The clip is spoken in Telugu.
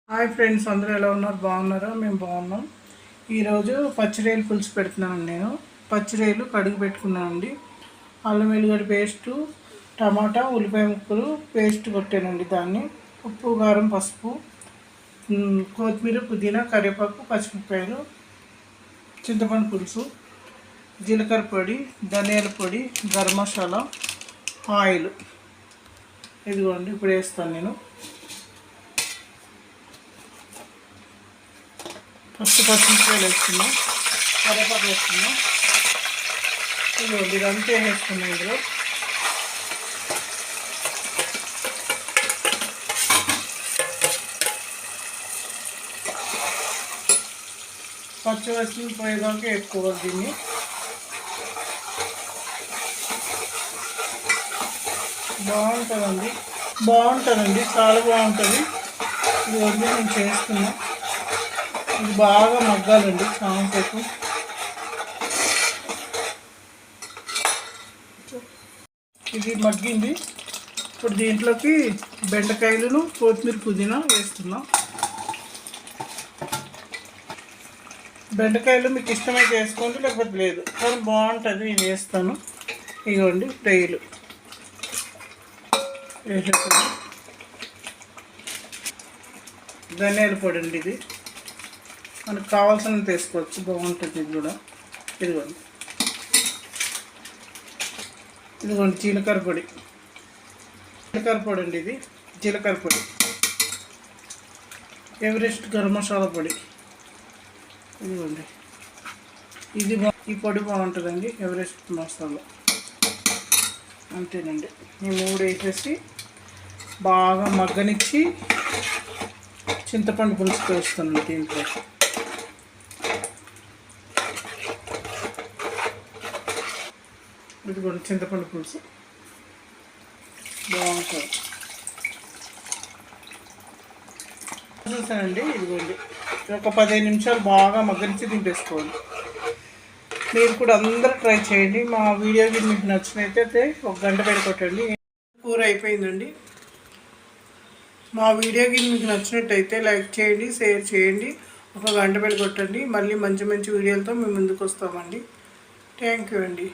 హాయ్ ఫ్రెండ్స్, అందరూ ఎలా ఉన్నారు? బాగున్నారా? మేము బాగున్నాం. ఈరోజు పచ్చిరొయ్యలు పులుసు పెడుతున్నాను. నేను పచ్చిరొయ్యలు కడిగి పెట్టుకున్నానండి. అల్లం వెల్లిగడ్డ పేస్టు, టమాటా, ఉల్లిపాయ ముక్కలు పేస్ట్ కొట్టానండి. దాన్ని ఉప్పు, కారం, పసుపు, కొత్తిమీర, పుదీనా, కరివేపాకు, పచ్చిమిరపకాయలు, చింతపండు పులుసు, జీలకర్ర పొడి, ధనియాల పొడి, గరం మసాలా, ఆయిల్. ఇదిగోండి ఇప్పుడు వేస్తాను నేను. ఫస్ట్ పచ్చిమిరపకాయలు వేసుకున్నాం, కరివేపాకు వేసుకున్నాం. ఇదిగోండి ఇదంతా వేసుకున్నాం. ఇందులో పచ్చిమిర్చి పోయేదాకా వేసుకోవాలి. దీన్ని బాగుంటుందండి, చాలా బాగుంటుంది. ఇది వద్దు నేను చేస్తున్నా. ఇది బాగా మగ్గాలండి చాలాసేపు. ఇది మగ్గింది. ఇప్పుడు దీంట్లోకి బెండకాయలను, కొత్తిమీర, పుదీనా వేస్తున్నాం. బెండకాయలు మీకు ఇష్టమైతే వేసుకోండి, లేకపోతే లేదు, కానీ బాగుంటుంది. నేను వేస్తాను. ఇదిగోండి ఫ్రైలు వేసేస్తాను. ధనియాల పొడి అండి, ఇది మనకు కావాల్సినంత వేసుకోవచ్చు, బాగుంటుంది ఇది కూడా. ఇదిగోండి జీలకర్ర పొడి అండి, ఇది జీలకర్ర పొడి. ఎవరెస్ట్ గరం మసాలా పొడి. ఇదిగోండి ఈ పొడి బాగుంటుందండి, ఎవరెస్ట్ మసాలా. అంతేనండి. ఈ మూడు వేసేసి బాగా మగ్గనిచ్చి చింతపండు పులుసు వేస్తాను దీంట్లో. ఇదిగోండి చింతపండు పులుసు బాగుంటుంది. చూసానండి. ఇదిగోండి ఒక 15 నిమిషాలు బాగా మగ్గనిచ్చి దింపేసుకోవాలి. మీరు కూడా అందరూ ట్రై చేయండి. మా వీడియో మీకు నచ్చినట్లయితే ఒక గంట పెట్టుకోండి. కూర అయిపోయిందండి. మా వీడియో మీకు నచ్చినట్టయితే లైక్ చేయండి, షేర్ చేయండి, ఒక గంట పెట్టుకోండి. మళ్ళీ మంచి మంచి వీడియోలతో మేము ముందుకు వస్తామండి. థ్యాంక్ యూ అండి.